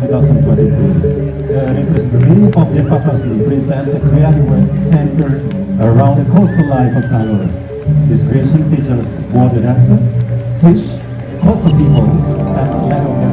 2022. The roof of Denpasar City presents a creative work centered around the coastal life of Sanur. This creation features water dances, fish, coastal people, and land of them.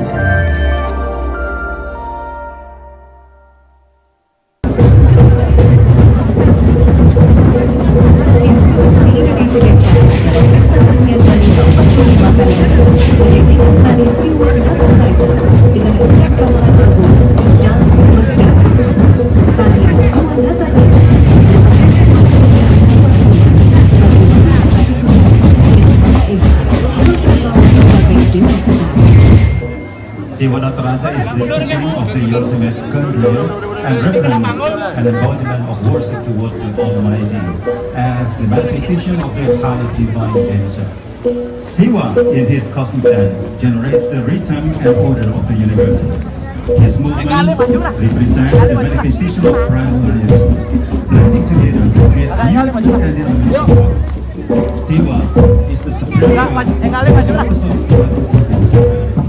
Institut Seni Indonesia Denpasar dalam Pesta Kesenian Bali ke-45 kali ini menyajikan tari Siwa Nataraja dengan tingkat gamelan agung dan berdan. Tarian Siwa Nataraja merupakan sebuah pernikahan Wasila sebagai manifestasi Tuhan yang Maha Esa berperan sebagai Dewa Penari. Siwa Nataraja is the teaching of the ultimate goodwill and reverence and embodiment of worship towards the Almighty as the manifestation of the highest divine nature. Siwa, in his cosmic dance, generates the rhythm and order of the universe. His movements represent the manifestation of primal energy, blending together to create beauty and illumination. Siwa is the superior source of spirituality.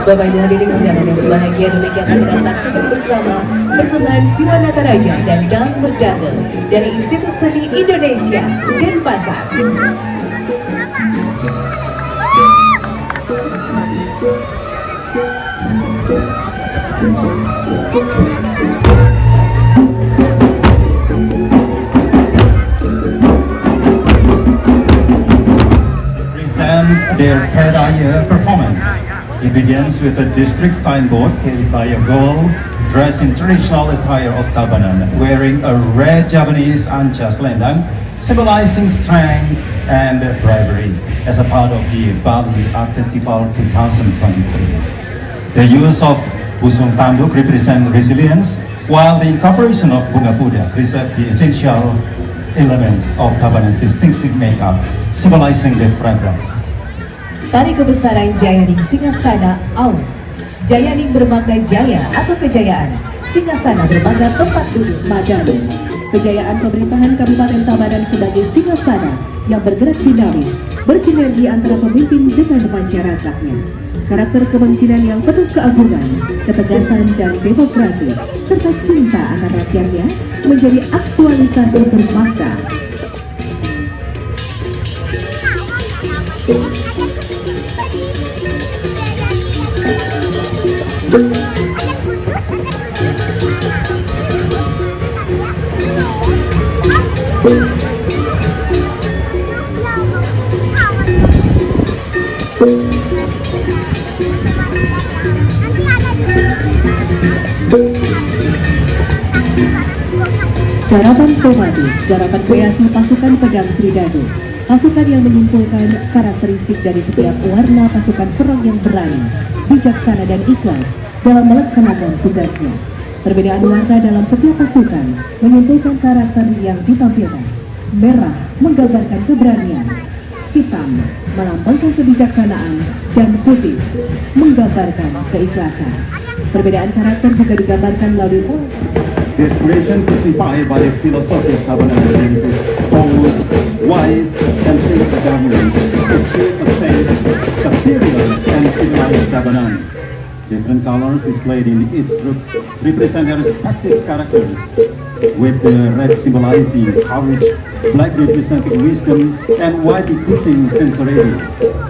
Bapak Ibu hadirin undangan yang berbahagia, demikian kita saksikan bersama persembahan Siwa Nataraja dan Dang Merdaka dari Institut Seni Indonesia Denpasar. begins their Pedaya performance. It begins with a district signboard carried by a girl dressed in traditional attire of Tabanan, wearing a red Japanese ancha selendang, symbolizing strength and bravery as a part of the Bali Art Festival 2023. The use of Busung Tanduk represents resilience, while the incorporation of Bunga Buddha preserves the essential element of Tabanan's distinctive makeup, symbolizing the fragrance. Tari kebesaran Jayaning Singasana Aum. Jayaning bermakna jaya atau kejayaan. Singasana bermakna tempat duduk madani. Kejayaan pemerintahan Kabupaten Tabanan sebagai Singasana yang bergerak dinamis, bersinergi antara pemimpin dengan masyarakatnya. Karakter kepemimpinan yang penuh keagungan, ketegasan dan demokrasi, serta cinta akan rakyatnya menjadi aktualisasi bermakna. Garapan Komadu, garapan kreasi pasukan pedang Tridado. Pasukan yang menyimpulkan karakteristik dari setiap warna pasukan perang yang berani, bijaksana dan ikhlas dalam melaksanakan tugasnya. Perbedaan warna dalam setiap pasukan menyimpulkan karakter yang ditampilkan. Merah menggambarkan keberanian, hitam melambangkan kebijaksanaan, dan putih menggambarkan keikhlasan. Perbedaan karakter juga digambarkan melalui The creations is inspired by the philosophy of Tabanan community, forward, wise, and simple government, the spirit of faith, superior, and civilized Tabanan. Different colors displayed in each group represent their respective characters, with the red symbolizing courage, black representing wisdom, and white equipping sincerity.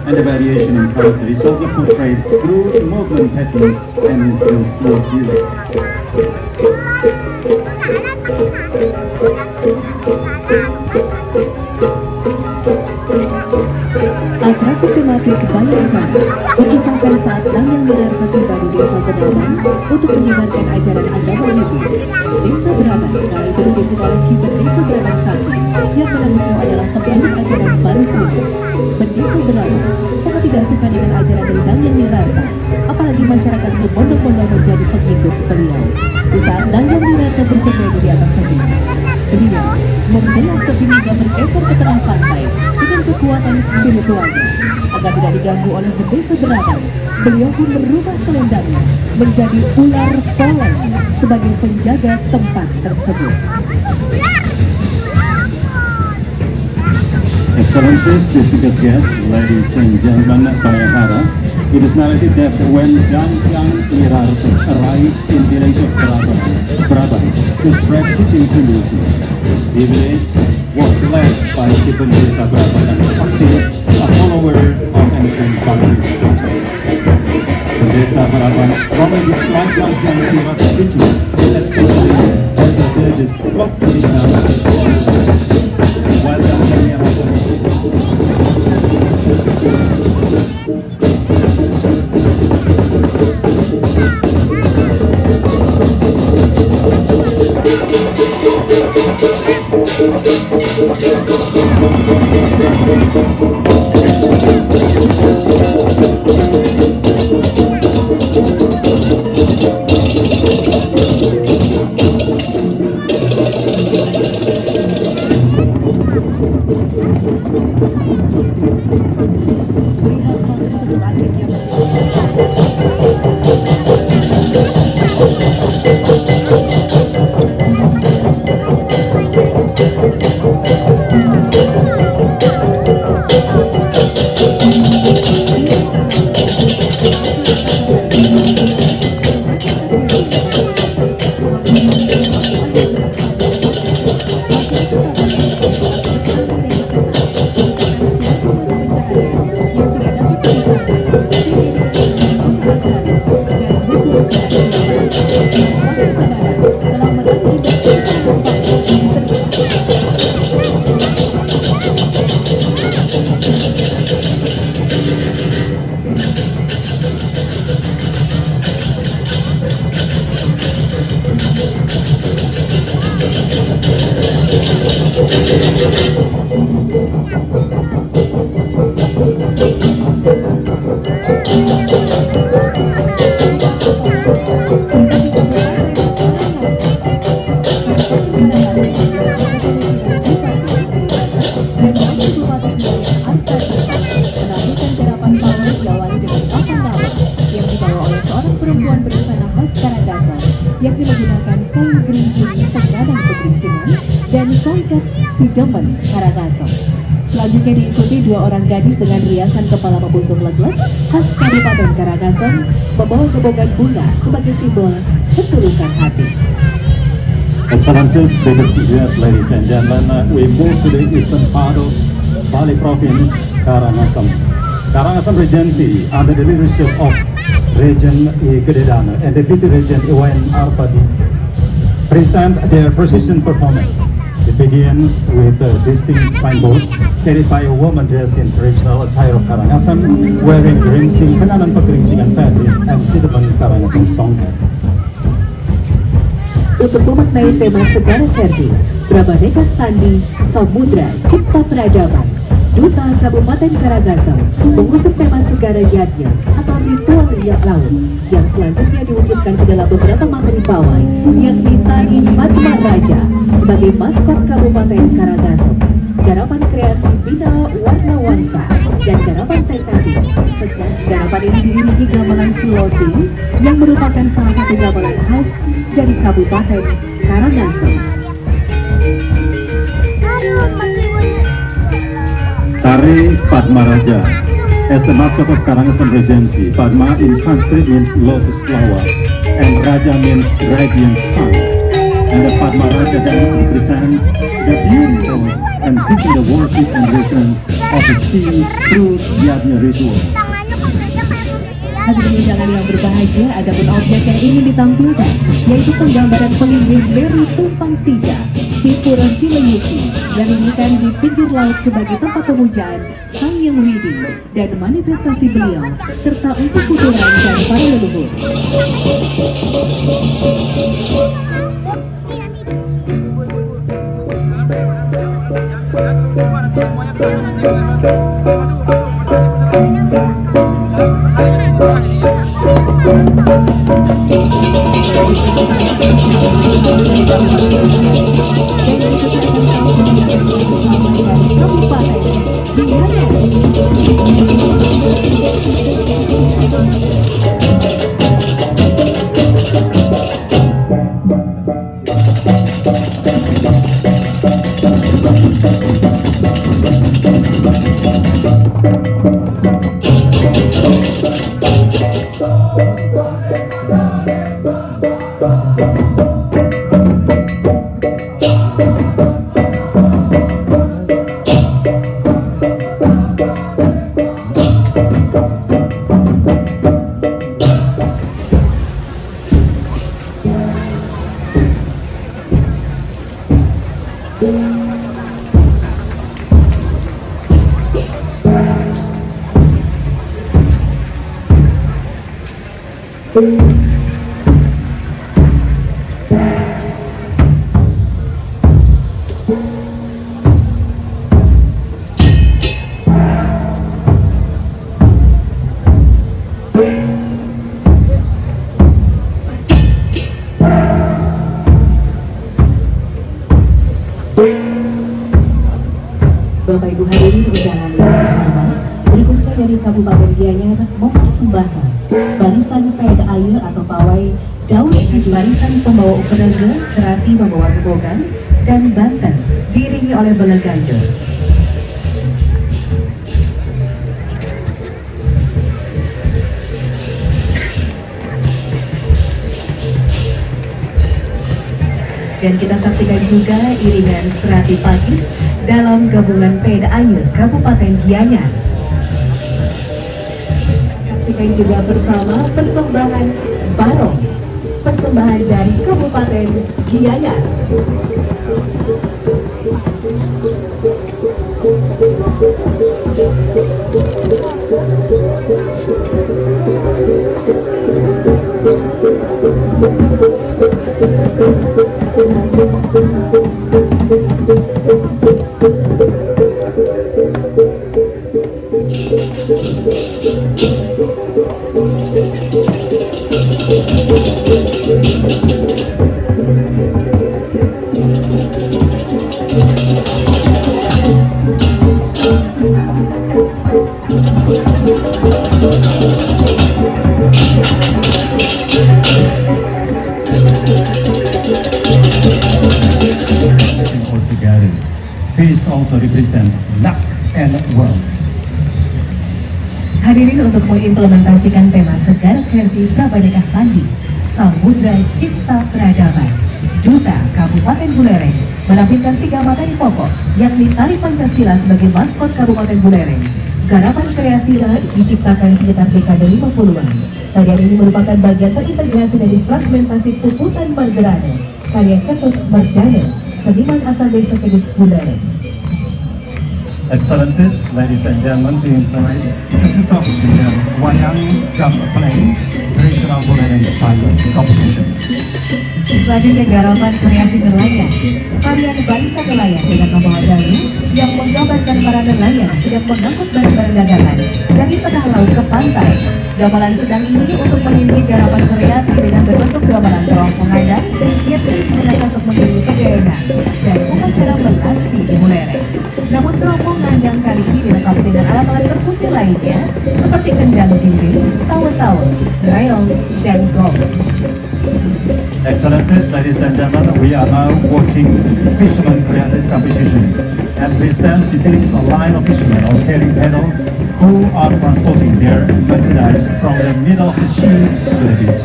And the variation in character is also portrayed through movement patterns and the slow used. Atrasi tematik Bayangkara berkisahkan saat Nanyang Minar tiba di Desa Beraban untuk menyebarkan ajaran agama Hindu. Desa Beraban kali itu dipimpin oleh Kibat Desa Beraban Sakti yang mengaku adalah pemilik ajaran baru Hindu. Berdesa Beraban sangat tidak suka dengan ajaran dari Nanyang Mirarta, apalagi masyarakat berbondong-bondong menjadi pengikut beliau. Di saat Nanyang Mirarta bersembunyi di atas tebing, beliau membelah tebing hingga bergeser ke tengah pantai dengan kekuatan spiritualnya. Agar tidak diganggu oleh berdesa Beraban, beliau pun merubah selendangnya menjadi ular poleng sebagai penjaga tempat tersebut. Excellencies, distinguished guests, ladies and gentlemen, Bayangkara, it is narrated that when Nanyang Mirarta arrived in the village of Beraban to spread teachings Hinduism, the village was led by Kibat Desa Beraban and Sakti, a follower of ancient Buddhist teachings. The Desa Beraban strongly disliked Nanyang Mirarta's teachings, especially as the villages flocked to the while Nanyang Mirarta Sidemen, Karangasem. Selanjutnya diikuti 2 orang gadis dengan riasan kepala membusung leg-leg khas Kabupaten Karangasem membawa gebogan bunga sebagai simbol ketulusan hati. Excellencies, distinguished ladies and gentlemen, we move to the eastern part of Bali Province, Karangasem. Karangasem Regency, under the leadership of Regent E. Gededana and Deputy Regent Iwan Arpadi, present their precision performance. It begins with a distinct signboard carried by a woman dressed in traditional attire of Karangasem, wearing geringsing Kenanan Pegeringsingan fabric and Sidemen Karangasem song hat. Untuk memaknai tema Segara Kerti, Prabadeka Standi, Samudra Cipta Peradaban, Duta Kabupaten Karangasem mengusung tema Segara Yadnya atau ritual riak laut yang selanjutnya diwujudkan ke dalam beberapa materi pawai, yakni Tari Padma Raja sebagai maskot Kabupaten Karangasem, garapan kreasi Bina Warna Wangsa, dan garapan Tekadi. Garapan ini diiringi gamelan Siloti yang merupakan salah satu gamelan khas dari Kabupaten Karangasem. Tari Padma Raja. As the mascot of Karangasem Regency, Padma in Sanskrit means lotus flower, and Raja means radiant sun. And the Padma Raja dance represents the beautiful and teaching the worship and reverence of the sea through Yadnya ritual. Hadirin undangan yang berbahagia, ada pun objek yang ingin ditampilkan, yaitu penggambaran pelindung Mary Tumpang 3 di Pura Sileyuki yang diberikan di pinggir laut sebagai tempat pemujaan Sang Yang Widi dan manifestasi beliau, serta untuk kuburan dan para leluhur. Bapak Ibu hadirin undangan yang terhormat, berikutnya dari Kabupaten Gianyar mempersembahkan barisan peda air atau pawai Daud, barisan pembawa ukelele Serati membawa gebogan, dan Banten diiringi oleh Bela Ganjur. Dan kita saksikan juga iringan Serati Pakis dalam gabungan peda air Kabupaten Gianyar. Saksikan juga bersama persembahan Barong, persembahan dari Kabupaten Gianyar. represent luck and wealth. Hadirin, untuk mengimplementasikan tema Segar Verdi Prabadeka Sandi, Samudra Cipta Peradaban, Duta Kabupaten Buleleng menampilkan 3 materi pokok, yakni Tari Pancasila sebagai maskot Kabupaten Buleleng. Garapan kreasi lahat diciptakan sekitar dekade 50-an. Tarian ini merupakan bagian terintegrasi dari fragmentasi Puputan Margerana, karya Ketut Mardana, seniman asal desa Kedis Buleleng. Excellencies, ladies and gentlemen, to implement consist of the wayang gam playing traditional Buleleng style competition. Selanjutnya garapan kreasi nelayan, tarian bangsa nelayan dengan membawa dayu yang menggambarkan para nelayan sedang mengangkut barang-barang dagangan dari tengah laut ke pantai. Gamelan sedang ini untuk mengintip garapan kreasi dengan berbentuk gamelan terowong pengadang yang sering digunakan untuk mengiringi kegayangan dan upacara melasti di Buleleng. Namun terowong pengadang kali ini dilengkapi dengan alat-alat perkusi lainnya seperti kendang jimbe, tawa-tawa, reog, dan gong. Excellencies, ladies and gentlemen, we are now watching fishermen creative competition. And this dance depicts a line of fishermen all carrying paddles who are transporting their merchandise from the middle of the sea to the beach.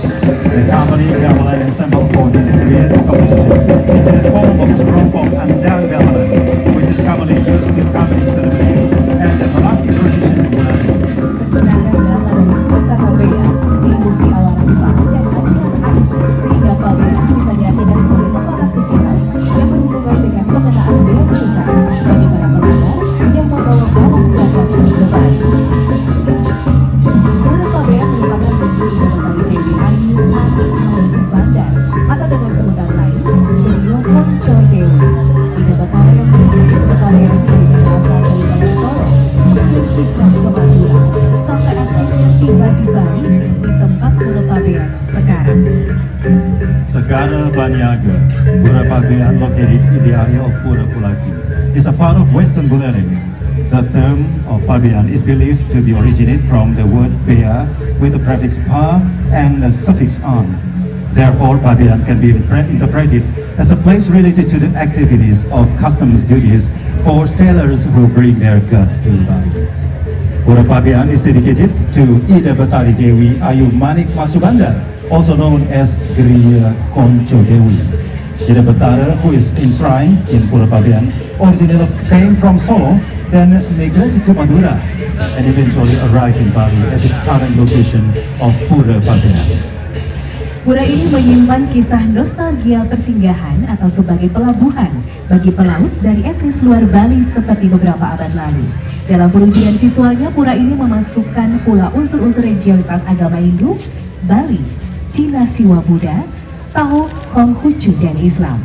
The company gamelan ensemble for this creative competition is in the form of teropong andang gamelan, which is commonly used to accompany ceremonies and the monastic procession in Buleleng. Menggunakan bahasa dari suku kata bea, diibuhi awalan pa dan akhiran an, sehingga pabea bisa diartikan sebagai tempat aktivitas yang berhubungan dengan pengenaan bea cukai bagi para pelanggar yang membawa barang dagang berlebaran. Pura Pabea merupakan bentuk idola tari Dewi Ayu Ani Masubandar atau dengan sebutan lain Dewi Ponco Dewi. Ida Batara yang menjadi Pura Pabea kini berasal dari Bali Solo, kemudian hijrah ke Madura sampai akhirnya tiba di Bali di tempat Pura Pabea sekarang. Segara Baniaga, Pura Pabean, located in the area of Pura Pulaki, is a part of Western Buleleng. The term of Pabean is believed to be originate from the word bea with the prefix pa and the suffix an. Therefore, Pabean can be interpreted as a place related to the activities of customs duties for sailors who bring their goods to Bali. Pura Pabean is dedicated to Ida Batari Dewi Ayu Manik Masubandar, also known as Griya Konco Dewi. Ida Batara, who is enshrined in Pura Pabean, originally came from Solo, then migrated to Madura, and eventually arrived in Bali at the current location of Pura Pabean. Pura ini menyimpan kisah nostalgia persinggahan atau sebagai pelabuhan bagi pelaut dari etnis luar Bali seperti beberapa abad lalu. Dalam perujukan visualnya, pura ini memasukkan pula unsur-unsur religiositas agama Hindu, Bali, Cina Siwa Buddha, Tao, Konghucu, dan Islam.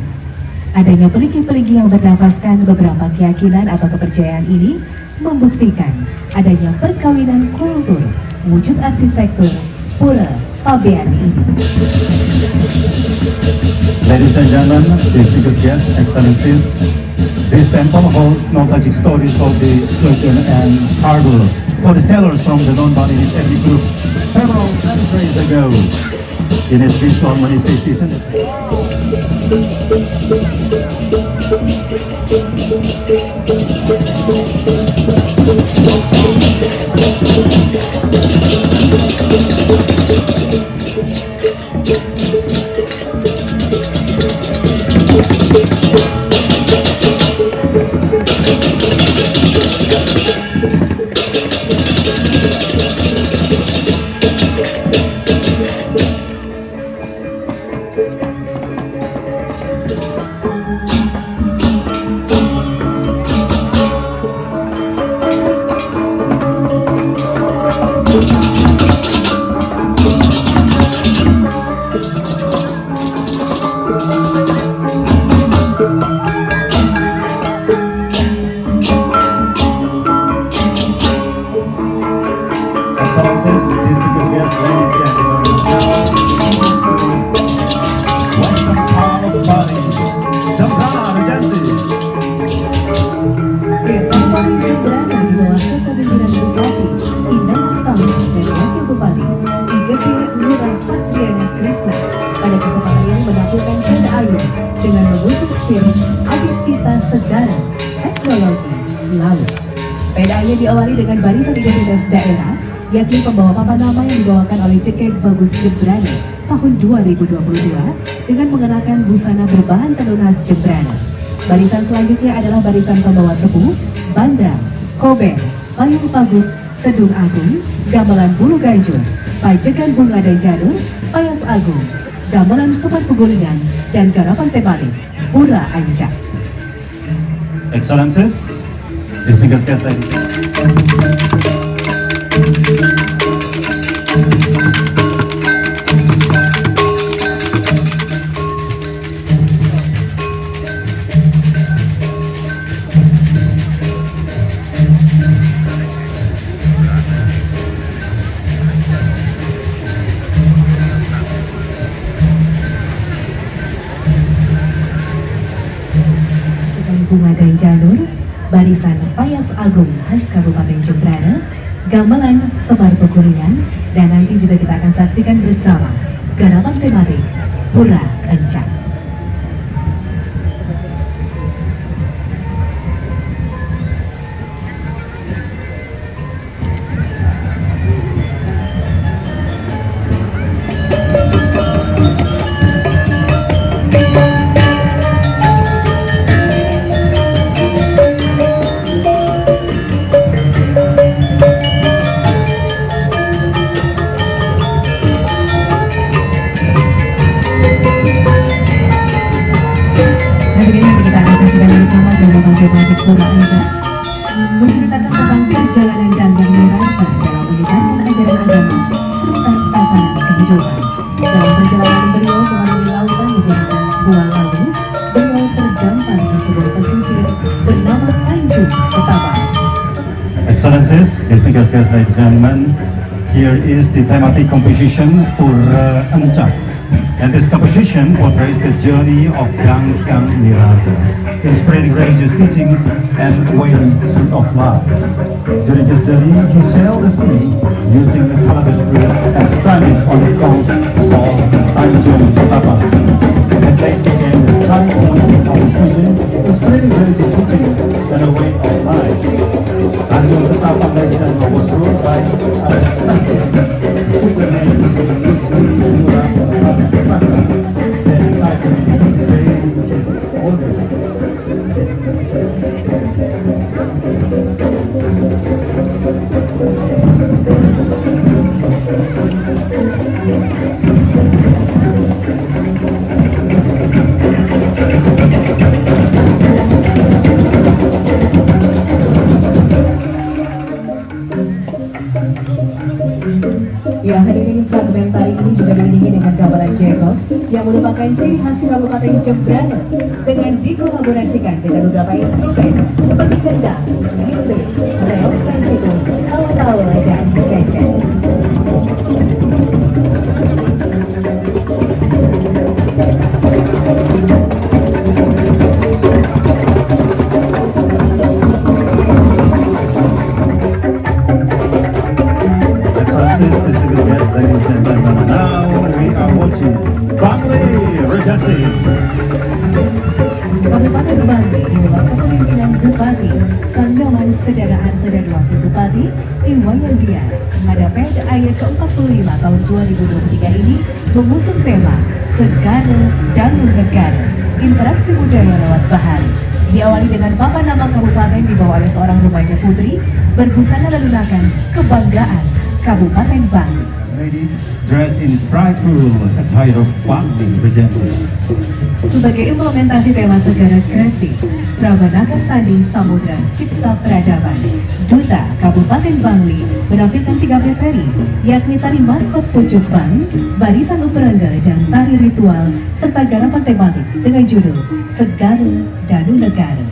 Adanya peligi-peligi yang bernafaskan beberapa keyakinan atau kepercayaan ini membuktikan adanya perkawinan kultur, wujud arsitektur Pura Pabean ini. Ladies and gentlemen, distinguished guests, excellencies, this temple holds nostalgic stories of the slogan and harbor for the sailors from the non-Balinese ethnic group several centuries ago. In its visual manifestation, excellencies, distinguished guests, ladies and gentlemen, western part of Bali, Jembrana Regency. Reformasi Jembrana di bawah kepemimpinan Bupati Indah Hartama dan Wakil Bupati Igede Ngurah Patriana Krishna pada kesempatan ini menampilkan kereta air dengan mengusung spirit adik cita segara, teknologi, Diawali dengan barisan identitas daerah, yakni pembawa papan nama yang dibawakan oleh Cekek Bagus Jembrana tahun 2022 dengan mengenakan busana berbahan tenun khas Jembrana. Barisan selanjutnya adalah barisan pembawa tebu, bandra, kober, payung pagut, tedung agung, gamelan bulu ganjur, pajekan bunga dan janur, payas agung, gamelan sobat pegulingan, dan garapan tematik Pura Ancak. Excellencies, distinguished guests, ladies. Bunga dan janur, barisan payas agung khas Kabupaten Jembrana, gamelan sebar pegulingan, dan nanti juga kita akan saksikan bersama garapan tematik Pura Ancak. Bersama garapan tematik Pura Ancak menceritakan tentang perjalanan Dangdang Niranta dalam menyebarkan ajaran agama serta tatanan kehidupan. Dalam perjalanan beliau melalui lautan menggunakan buah laut, beliau terdampar di sebuah pesisir bernama Tanjung Ketapang. Excellencies, distinguished guests, ladies and gentlemen, here is the thematic composition Pura Ancak. And this composition portrays the journey of Dangdang Niranta in spreading religious teachings and ways of life. During his journey, he sailed the sea using the calabash fruit and stranded on the coast called Tanjung Ketapang. And place became the starting point of his vision in spreading religious teachings and a way of life. Tanjung Ketapang, ladies and gentlemen, was ruled by a respected figure named Ismi Nura Saka. The entire community obeyed his orders. Ya, hadirin, fragmen tari ini juga diiringi dengan gamelan jenggot yang merupakan ciri khas Kabupaten Jembrana dengan dikolaborasikan dengan beberapa instrumen seperti kendang, jimbe, reog santito, tawa-tawa, dan gajah. Excellencies, distinguished guests, ladies and gentlemen, now we are watching Bangli Regency. Kabupaten Bangli di bawah kepemimpinan Bupati Sanggawan Sedara Arte dan Wakil Bupati Iwayan Dian pada PED ayat ke-45 tahun 2023 ini mengusung tema Segara dan Negara, interaksi budaya lewat bahari. Diawali dengan papan nama kabupaten dibawa oleh seorang remaja putri berbusana lelunakan kebanggaan Kabupaten Bangli. Lady dressed in prideful attire of Bangli Regency. Sebagai implementasi tema Segara Kreatif, Prabanaka Sandi Samudra Cipta Peradaban, Duta Kabupaten Bangli menampilkan 3 materi, yakni tari maskot Pucuk Bang, barisan uperengga, dan tari ritual, serta garapan tematik dengan judul Segara Danu Negara.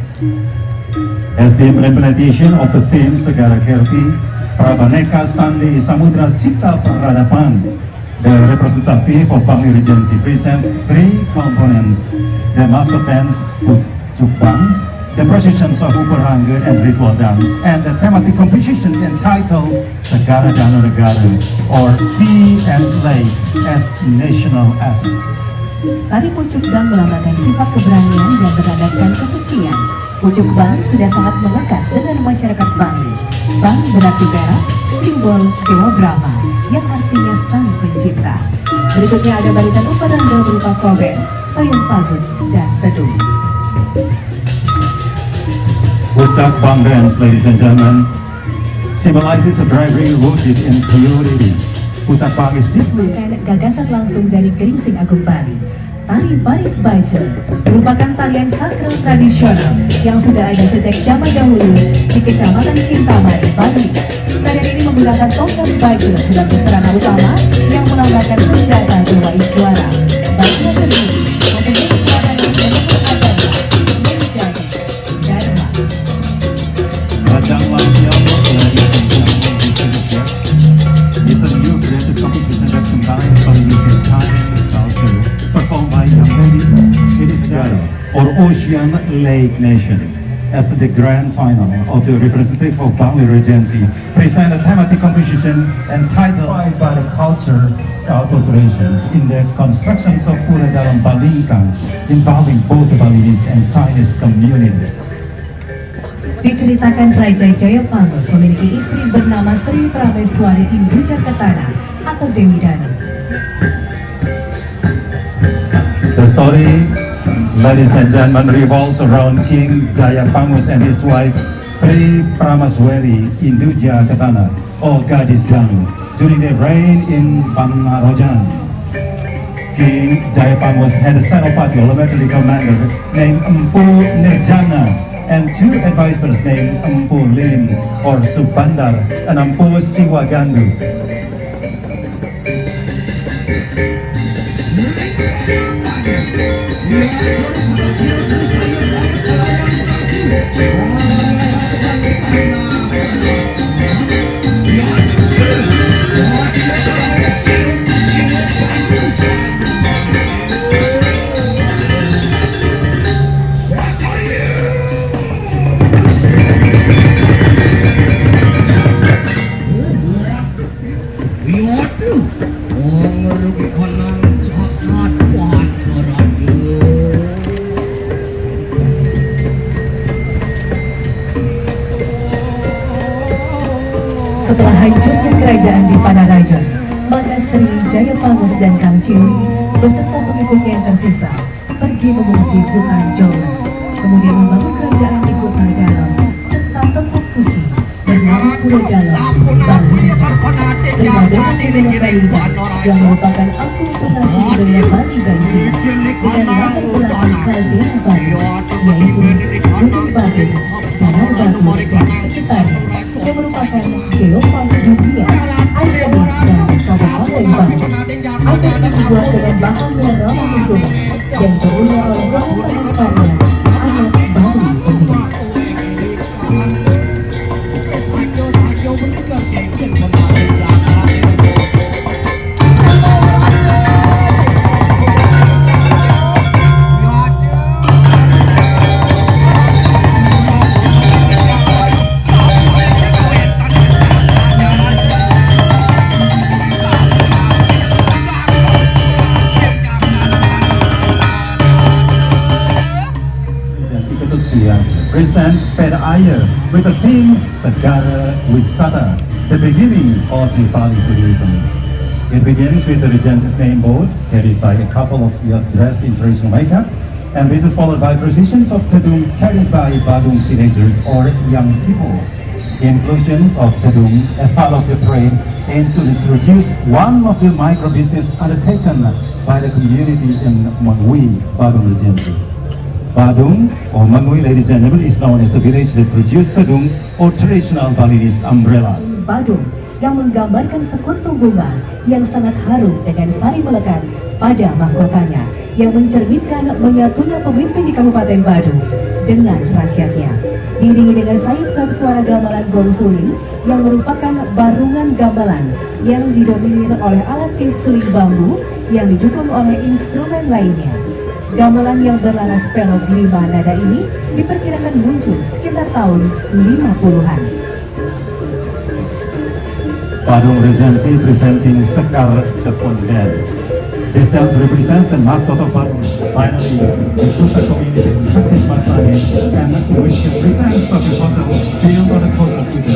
As the implementation of the theme Segara Kerti, Prabaneka Sandi Samudra Cipta Peradaban, the representative of Bangli Regency presents 3 components: the mascot dance Pucuk Bang, the processions of Uperangga and ritual dance, and the thematic composition entitled Segara Danu Negara, or Sea and Lake as National Assets. Tari Pucuk Bang melambangkan sifat keberanian dan berdasarkan kesucian. Pucuk Bang sudah sangat melekat dengan masyarakat Bali. Bang berarti perak, simbol Dewa Brahma, yang artinya sang pencipta. Berikutnya ada barisan upadanda berupa koben, payung pagut, dan tedung. Pucuk Bang dance, ladies and gentlemen, symbolizes a bravery rooted in purity. Pucuk Bang is deeply Bukan gagasan langsung dari Geringsing Agung Bali. Tari Baris Baja merupakan tarian sakral tradisional yang sudah ada sejak zaman dahulu di Kecamatan Kintaman, Bali. Tarian ini menggunakan tongkat baja sebagai sarana utama yang melambangkan senjata Dewa Iswara. Baja sendiri mempunyai peranan yang menyebut agama, menjadi dharma. Rajang Lampion, ladies and gentlemen, is a new creative competition that combines Balinese Chinese culture, performed by young ladies. It is Garo, or Ocean Lake Nation, as the grand final of the representative of Bali Regency, present a thematic competition entitled by the culture alterations in the constructions of Pura dalam Balingkang, involving both the Balinese and Chinese communities. Diceritakan Raja Jayapangus memiliki istri bernama Sri Prameswari Induja Ketana atau Dewi Danu. The story, ladies and gentlemen, revolves around King Jayapangus and his wife Sri Pramaswari Induja Ketana, or Gadis Danu, during their reign in Pangarajan. King Jayapangus had a senopati, or military commander, named Empu Nirjana, and two advisors named Empu Lim or Subandar and Empu Siwagandu. Setelah hancurnya kerajaan di Panarajan, maka Sri Jayapangus dan Kang Ciwi beserta pengikutnya yang tersisa pergi mengungsi hutan Jomas, kemudian membangun kerajaan di Kota Dalam serta tempat suci bernama Pura Dalam, Bali. Terdapat Pura Balinda yang merupakan akulturasi budaya Bali dan Cina dengan latar belakang kaldera Bali, yaitu Gunung Batur, Danau Batur dan sekitarnya, yang merupakan geopark dunia, ikonik dan kabupaten Bali. Adat ini dibuat dengan bahan yang ramah lingkungan dan berulang oleh bahan-bahan karya anak Bali sendiri. Presents Pedaya with the theme Segara Wisata, the beginning of the Bali tourism. It begins with the Regency's name board, carried by a couple of youth dressed in traditional makeup, and this is followed by processions of Tedung carried by Badung's teenagers or young people. Inclusions of Tedung as part of the parade aims to introduce one of the micro-business undertaken by the community in Mangwi, Badung Regency. Badung, or Mangwi, ladies and gentlemen, is known as the village that produced Tedung, or traditional Balinese umbrellas. Badung yang menggambarkan sekuntum bunga yang sangat harum dengan sari melekat pada mahkotanya, yang mencerminkan menyatunya pemimpin di Kabupaten Badung dengan rakyatnya. Diiringi dengan sayup-sayup suara gamelan gong suling yang merupakan barungan gamelan yang didominir oleh alat tiup suling bambu yang didukung oleh instrumen lainnya. Gamelan yang berlaras pelog 5 nada ini diperkirakan muncul sekitar tahun 50-an. Badung Regency presenting Sekar Jepun Dance. This dance represents the mascot of Bali. Finally, the Kuta community constructed Bastani and which represents Papi Hotel built on the coast of Kuta.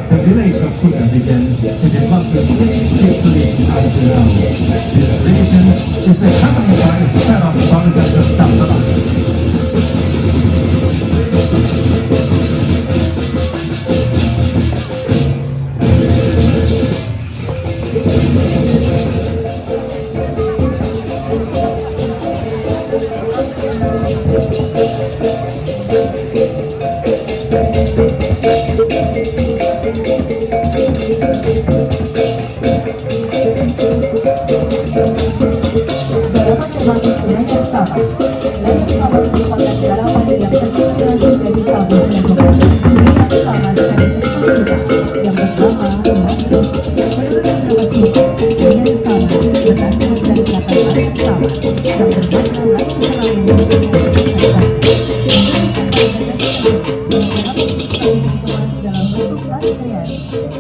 The village of Kuta began to develop with its tradition until now. This tradition is accompanied by a set of solid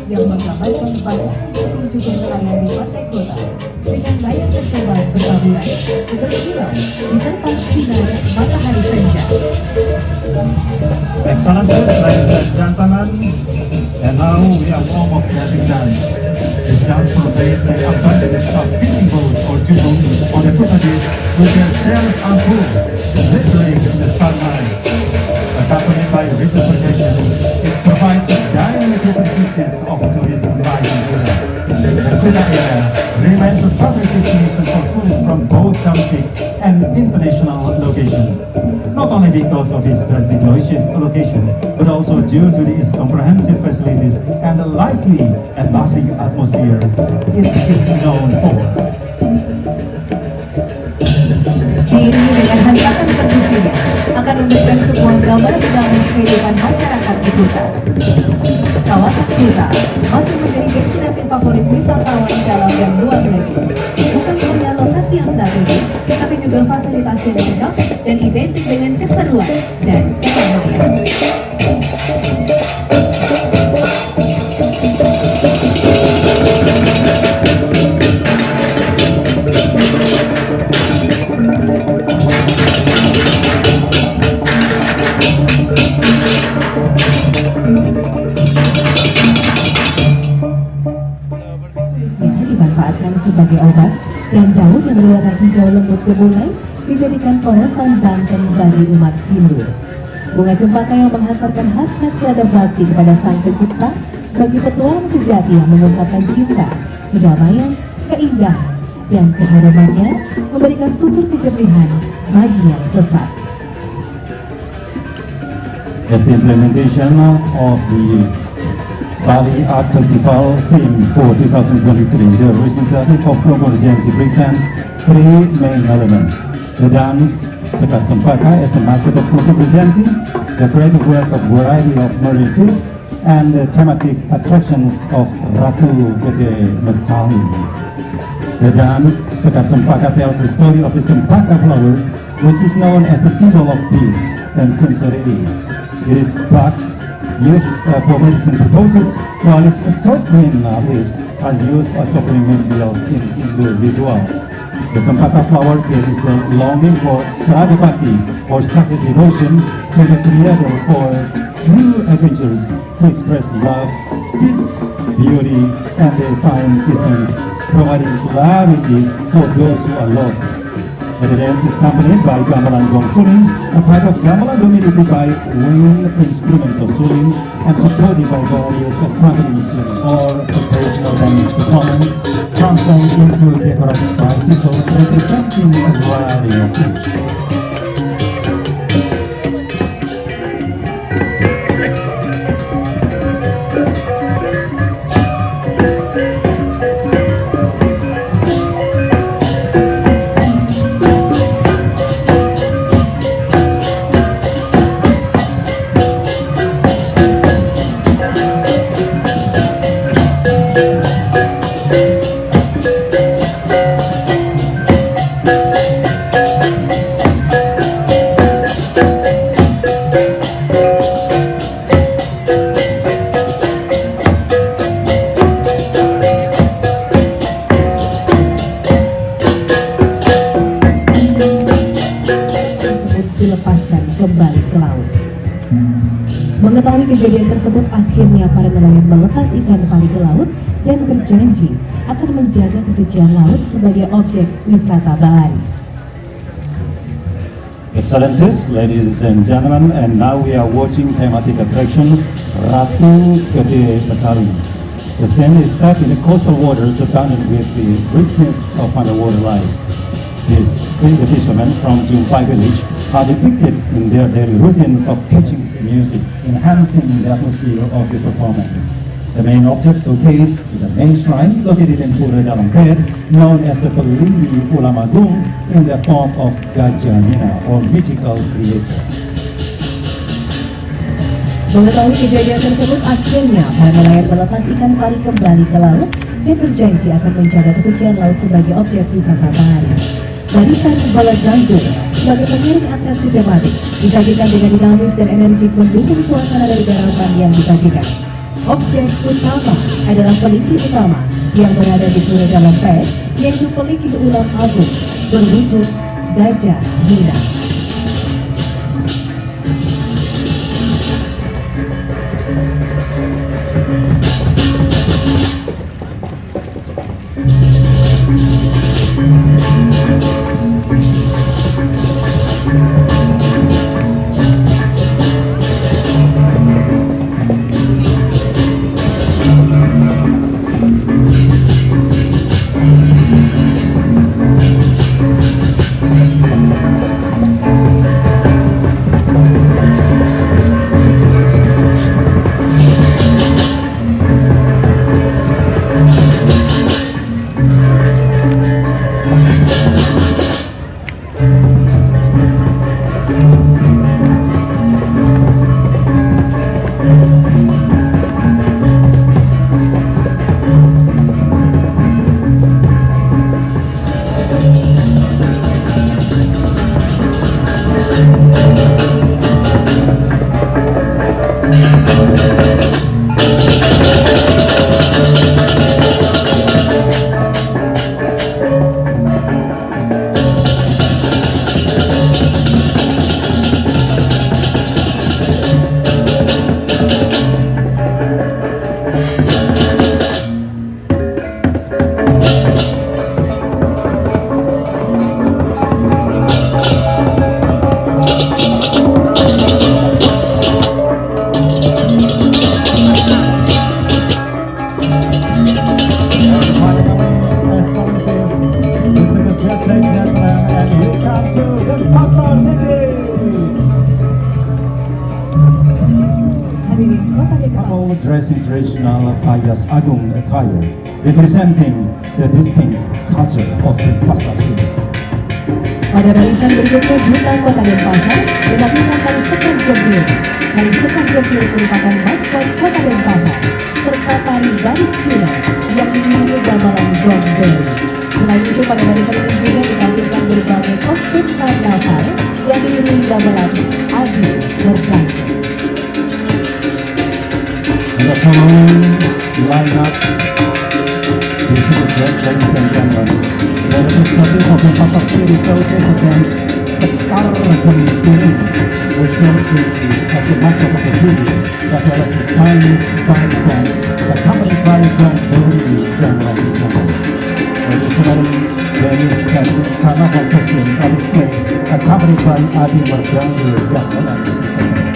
yang menggambarkan banyaknya pertunjukan nelayan di pantai kota dengan layar terkembang bertaburan berkilau di tempat sinar matahari senja. Excellencies, ladies and gentlemen, and now we are warm of clapping dance. This dance portrays the abundance of fishing boats or jumbo on the Kuta beach with their sails unfurled, glittering in the sunlight. Accompanied by rhythm protection, it provides a dynamic representation of tourism life in Kuta. The Kuta area remains a perfect destination for tourists from both domestic and international locations. Not only because of its strategic location, but also due to its comprehensive facilities and the lively and bustling atmosphere it is known for. Diiringi dengan hentakan perkusinya akan memberikan sebuah gambaran dinamis kehidupan masyarakat di Kuta. Kawasan Kuta masih menjadi destinasi favorit wisatawan dalam dan luar negeri. Bukan hanya lokasi yang strategis, tapi juga fasilitas yang lengkap dan identik dengan keseruan dan keramaian. Dimanfaatkan sebagai obat dan daun yang berwarna hijau lembut gemulai dijadikan polosan Banten bagi umat Hindu. Bunga cempaka yang menghantarkan khas-khas nada bakti kepada Sang Pencipta bagi petualang sejati yang mengungkapkan cinta, kedamaian, keindahan, dan keharumannya memberikan tutur kejernihan bagi yang sesat. As the implementation of the Bali Art Festival theme for 2023, the representative of Kelompok Regency presents three main elements. The dance, Sekat Cempaka, as the mascot of Kelompok Regency, the creative work of variety of marine fish, and the thematic attractions of Ratu Gede Mecali. The dance, Sekat Cempaka, tells the story of the Cempaka flower, which is known as the symbol of peace and sincerity. It is plucked, used for medicine purposes, while its short green leaves are used as offering materials in Hindu rituals. The Cempaka flower carries the longing for Sadhapati or sacred devotion to the Creator for true adventures to express love, peace, beauty, and their fine essence, providing clarity for those who are lost. The dance is accompanied by gamelan gong suling, a type of gamelan dominated by wind instruments of suling and supported by various trumpet instruments or a traditional dance performance transformed into decorative bicycles representing a variety of fish. kejadian tersebut, akhirnya para nelayan melepas ikan pari ke laut dan berjanji akan menjaga kesucian laut sebagai objek wisata Bali. Excellencies, ladies and gentlemen, and now we are watching thematic attractions Ratu Gede Mataram. The scene is set in the coastal waters abundant with the richness of underwater life. These three fishermen from Jumpai village are depicted in their daily routines of catching music, enhancing the atmosphere of the performance. The main object showcase is the main shrine located in Pura Dalam Ped, known as the Pelindung Ulama Agung, in the form of Gajah Nina or mythical creature. Mengetahui kejadian tersebut, akhirnya para nelayan melepas ikan pari kembali ke laut dan berjanji akan menjaga kesucian laut sebagai objek wisata Bali. Barisan Balad Ganjung sebagai pengiring atraksi tematik disajikan dengan dinamis dan energik mendukung suasana dari garapan yang disajikan. Objek utama adalah peliki utama yang berada di Pura Dalam Ped, yaitu peliki Ulam Agung berwujud Gajah Nina. Couple dressing traditional Payas Agung attire, representing the distinct culture of the Pasar City. Pada barisan berikutnya, Duta Kota Denpasar menampilkan tari sekan jempil. Tari sekan jempil merupakan maskot Kota Denpasar, serta tari baris Cina yang diiringi gamelan gong beli. Selain itu, pada barisan ini juga ditampilkan berbagai kostum karnaval yang diiringi gamelan adi bergantung. And the following lineup, business guests, ladies and gentlemen, the representative of the Pasar City showcase against Sekar Jempiring, which shows as the mascot of the city, as well as the Chinese dance dance, accompanied by Gong Beli Gamelan Islam. Additionally, various carnival costumes are displayed, accompanied by Adi Margangir Gamelan Islam.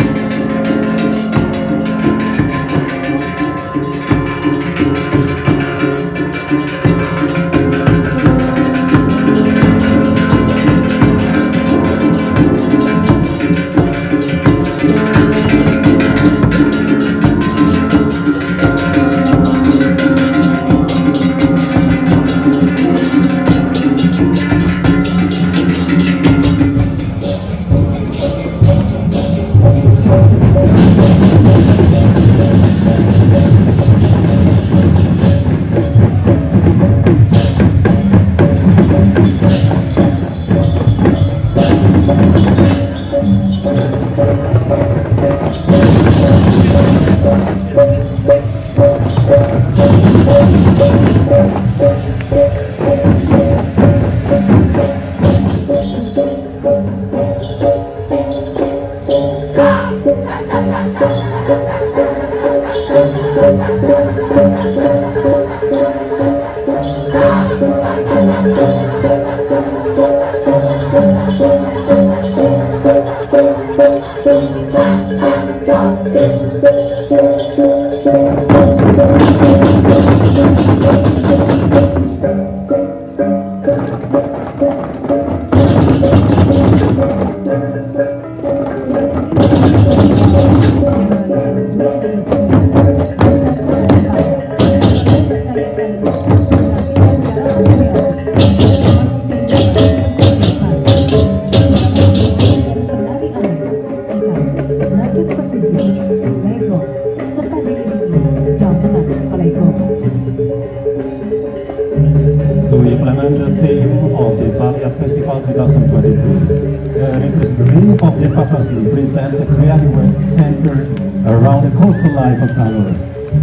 To implement the theme of the Bali Art Festival 2022, the representative of the Pasasi presents a creative work centered around the coastal life of Sanur.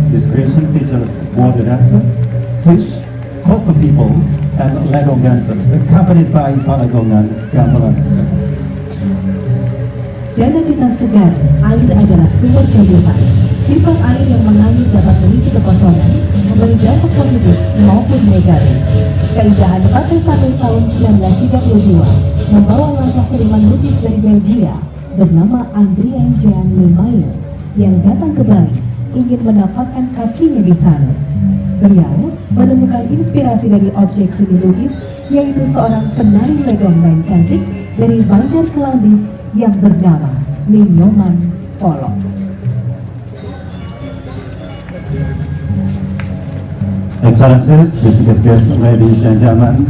This creation features water dancers, fish, coastal people, and Lego dancers, accompanied by Palagongan Gamelan. Dana cita segar, air adalah sumber kehidupan. Sifat air yang mengalir dapat mengisi kekosongan, memberi dampak positif maupun negatif. Keindahan Pantai Sanur tahun 1932 membawa langkah seniman lukis dari Belgia bernama Adrien Jean Lemaire yang datang ke Bali ingin menapakkan kakinya di sana. Beliau menemukan inspirasi dari objek seni lukis, yaitu seorang penari legong cantik dari Banjar Kelandis yang bernama Nyoman Polok. Excellencies, distinguished guests, ladies and gentlemen,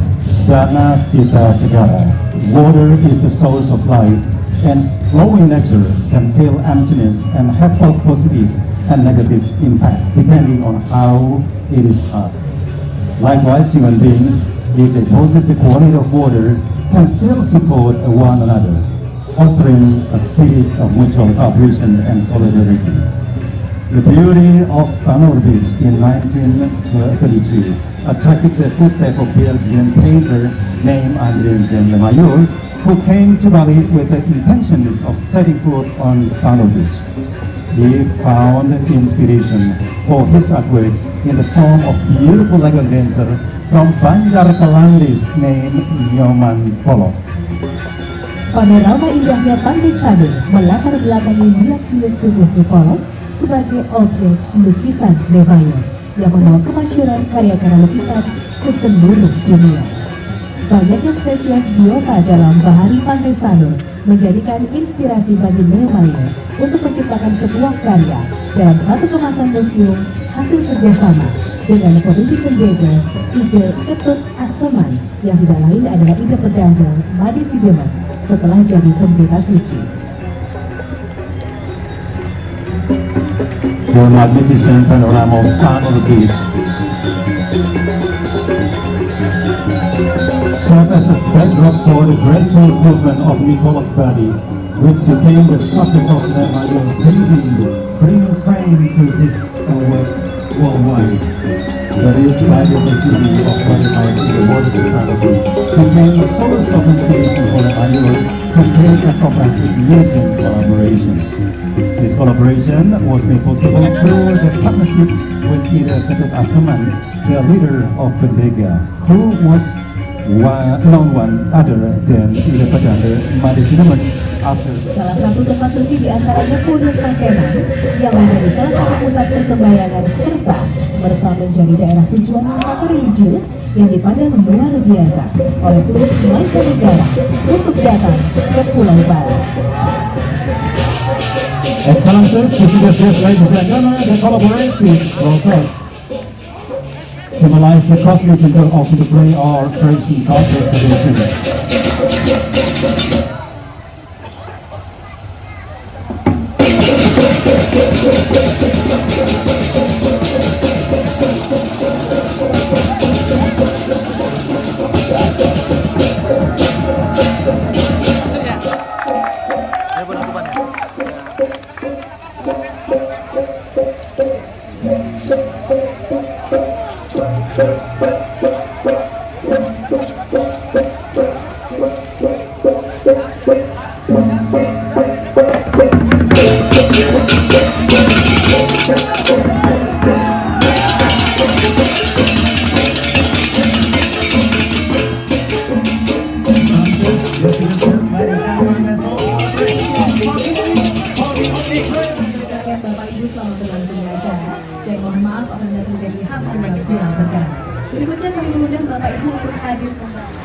Dana Cita Segara. Water is the source of life, and flowing nature can fill emptiness and have both positive and negative impacts depending on how it is used. Likewise, human beings, if they possess the quality of water, can still support one another, fostering a spirit of mutual cooperation and solidarity. The beauty of Sanur Beach in 1932 attracted the footsteps of Belgian painter named Adrien Jean Lemaire, who came to Bali with the intentions of setting foot on Sanur Beach. He found inspiration for his artworks in the form of beautiful Lego dancer from Banjar Kelandis named Nyoman Polok. Panorama indahnya Pantai Sanur melatar belakangi niat-niat tubuh Polok sebagai objek lukisan Lemaire yang membawa kemasyhuran karya-karya lukisan ke seluruh dunia. Banyaknya spesies biota dalam bahari Pantai Sanur menjadikan inspirasi bagi Lemaire untuk menciptakan sebuah karya dalam satu kemasan museum hasil kerjasama dengan pemimpin pendeta Ide Ketut Asaman yang tidak lain adalah ide pedanda Madi Sideman setelah jadi pendeta suci. The magnificent panorama of Sanur Beach served as the backdrop for the grateful movement of Nicolas Badi, which became the subject of Lemaire's painting, bringing fame to his work worldwide. The inspired city of Lemaire in the waters of Sanur Beach became the source of inspiration for Lemaire to create a comprehensive nation collaboration. This collaboration was made possible through the partnership with Ida Ketut Asaman, the leader of Pendega, who was one other than Ida Pedanda Madi Sideman after. Salah satu tempat suci di antaranya Pura Sangkeman yang menjadi salah satu pusat persembayangan serta mereka menjadi daerah tujuan wisata religius yang dipandang luar biasa oleh turis mancanegara untuk datang ke Pulau Bali. Excellencies, distinguished guests, ladies and gentlemen, the collaborative process symbolize the cosmic interplay or creation culture tradition. kurang berkenan. Berikutnya kami mengundang Bapak Ibu untuk hadir kembali.